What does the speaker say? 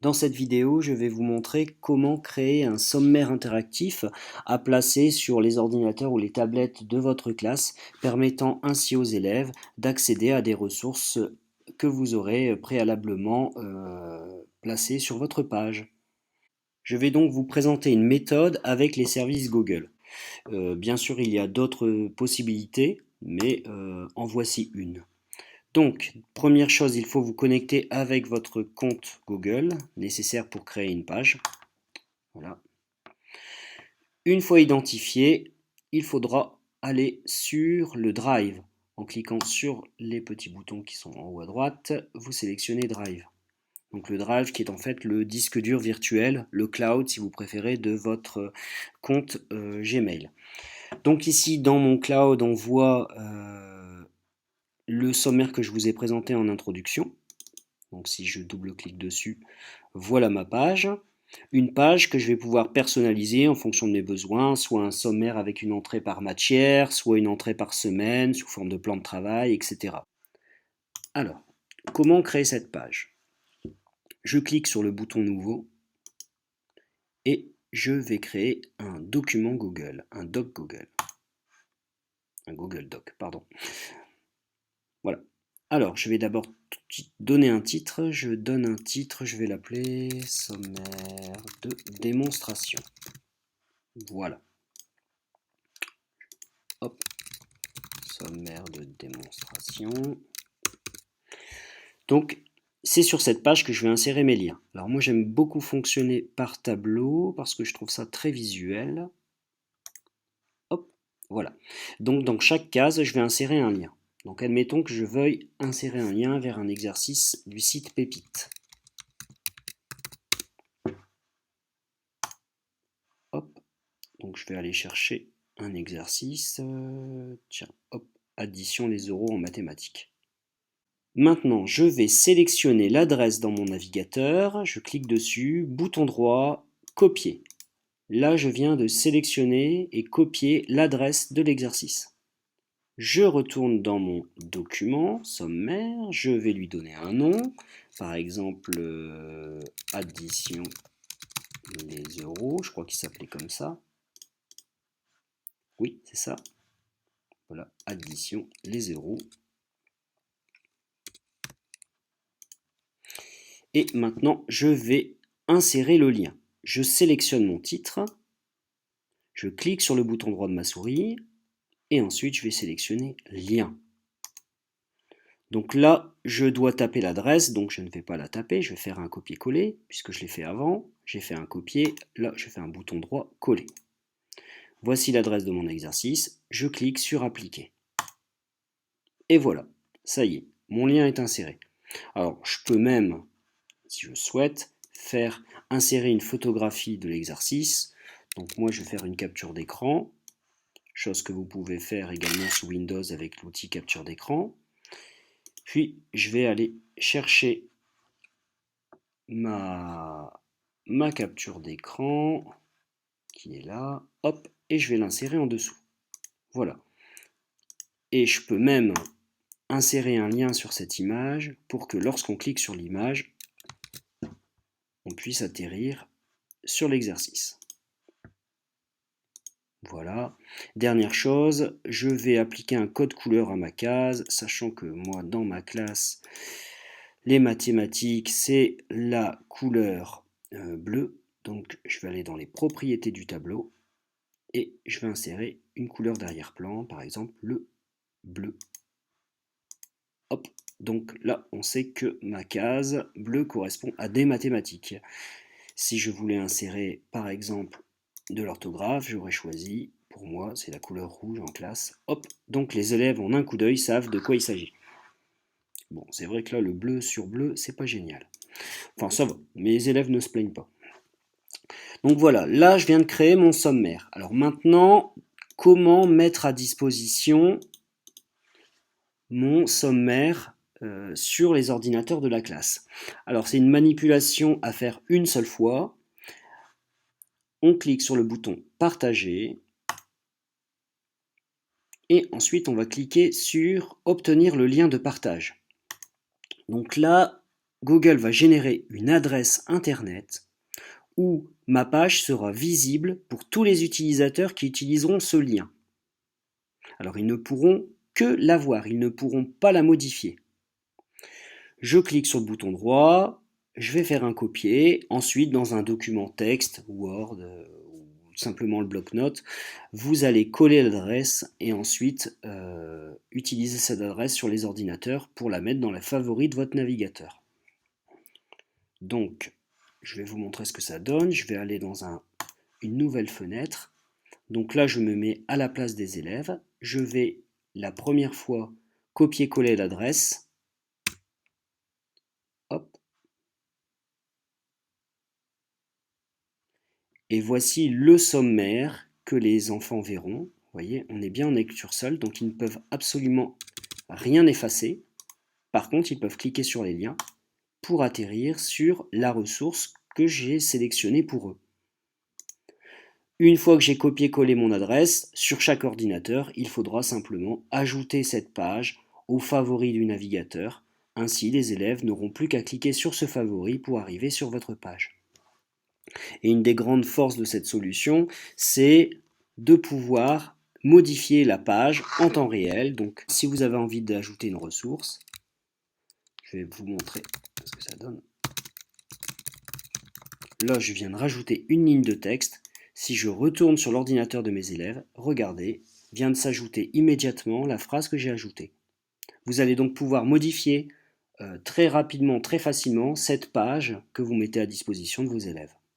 Dans cette vidéo, je vais vous montrer comment créer un sommaire interactif à placer sur les ordinateurs ou les tablettes de votre classe, permettant ainsi aux élèves d'accéder à des ressources que vous aurez préalablement placées sur votre page. Je vais donc vous présenter une méthode avec les services Google. Bien sûr, il y a d'autres possibilités, mais en voici une. Donc, première chose, il faut vous connecter avec votre compte Google, nécessaire pour créer une page. Voilà. Une fois identifié, il faudra aller sur le Drive. En cliquant sur les petits boutons qui sont en haut à droite, vous sélectionnez Drive. Donc le Drive qui est en fait le disque dur virtuel, le cloud si vous préférez, de votre compte Gmail. Donc ici, dans mon cloud, on voit le sommaire que je vous ai présenté en introduction. Donc si je double-clique dessus, voilà ma page. Une page que je vais pouvoir personnaliser en fonction de mes besoins, soit un sommaire avec une entrée par matière, soit une entrée par semaine, sous forme de plan de travail, etc. Alors, comment créer cette page? Je clique sur le bouton Nouveau et je vais créer un document Google, un doc Google. Un Google Doc, pardon. Voilà. Alors, je vais d'abord donner un titre. Je donne un titre, je vais l'appeler sommaire de démonstration. Voilà. Hop. Sommaire de démonstration. Donc, c'est sur cette page que je vais insérer mes liens. Alors moi, j'aime beaucoup fonctionner par tableau parce que je trouve ça très visuel. Hop, voilà. Donc, dans chaque case, je vais insérer un lien. Donc, admettons que je veuille insérer un lien vers un exercice du site Pépite. Hop, donc je vais aller chercher un exercice. Tiens, hop, addition les euros en mathématiques. Maintenant, je vais sélectionner l'adresse dans mon navigateur, je clique dessus, bouton droit, copier. Là, je viens de sélectionner et copier l'adresse de l'exercice. Je retourne dans mon document sommaire, je vais lui donner un nom, par exemple addition les euros, je crois qu'il s'appelait comme ça. Oui, c'est ça. Voilà, addition les euros. Et maintenant, je vais insérer le lien. Je sélectionne mon titre, je clique sur le bouton droit de ma souris, et ensuite je vais sélectionner lien. Donc là, je dois taper l'adresse, donc je ne vais pas la taper, je vais faire un copier-coller, puisque je l'ai fait avant, j'ai fait un copier, là je fais un bouton droit, coller. Voici l'adresse de mon exercice, je clique sur appliquer. Et voilà, ça y est, mon lien est inséré. Alors je peux même, si je souhaite, faire insérer une photographie de l'exercice. Donc moi je vais faire une capture d'écran, chose que vous pouvez faire également sous Windows avec l'outil capture d'écran. Puis je vais aller chercher ma capture d'écran qui est là, hop, et je vais l'insérer en dessous. Voilà. Et je peux même insérer un lien sur cette image pour que lorsqu'on clique sur l'image, on puisse atterrir sur l'exercice. Voilà. Dernière chose, je vais appliquer un code couleur à ma case, sachant que moi, dans ma classe, les mathématiques, c'est la couleur bleue. Donc, je vais aller dans les propriétés du tableau et je vais insérer une couleur d'arrière-plan, par exemple le bleu. Hop. Donc là, on sait que ma case bleue correspond à des mathématiques. Si je voulais insérer, par exemple, de l'orthographe, j'aurais choisi, pour moi, c'est la couleur rouge en classe. Hop, donc les élèves en un coup d'œil savent de quoi il s'agit. Bon, c'est vrai que là, le bleu sur bleu, c'est pas génial. Enfin, ça va, mes élèves ne se plaignent pas. Donc voilà, là, je viens de créer mon sommaire. Alors maintenant, comment mettre à disposition mon sommaire sur les ordinateurs de la classe? Alors, c'est une manipulation à faire une seule fois. On clique sur le bouton partager et ensuite on va cliquer sur obtenir le lien de partage. Donc là, Google va générer une adresse internet où ma page sera visible pour tous les utilisateurs qui utiliseront ce lien. Alors ils ne pourront que la voir, ils ne pourront pas la modifier. Je clique sur le bouton droit, je vais faire un copier, ensuite dans un document texte, Word ou simplement le bloc-notes, vous allez coller l'adresse et ensuite utiliser cette adresse sur les ordinateurs pour la mettre dans les favoris de votre navigateur. Donc, je vais vous montrer ce que ça donne. Je vais aller dans une nouvelle fenêtre. Donc là, je me mets à la place des élèves. Je vais, la première fois, copier-coller l'adresse. Hop. Et voici le sommaire que les enfants verront. Vous voyez, on est bien en lecture seule, donc ils ne peuvent absolument rien effacer. Par contre, ils peuvent cliquer sur les liens pour atterrir sur la ressource que j'ai sélectionnée pour eux. Une fois que j'ai copié-collé mon adresse, sur chaque ordinateur, il faudra simplement ajouter cette page aux favoris du navigateur. Ainsi, les élèves n'auront plus qu'à cliquer sur ce favori pour arriver sur votre page. Et une des grandes forces de cette solution, c'est de pouvoir modifier la page en temps réel. Donc, si vous avez envie d'ajouter une ressource, je vais vous montrer ce que ça donne. Là, je viens de rajouter une ligne de texte. Si je retourne sur l'ordinateur de mes élèves, regardez, vient de s'ajouter immédiatement la phrase que j'ai ajoutée. Vous allez donc pouvoir modifier très rapidement, très facilement cette page que vous mettez à disposition de vos élèves.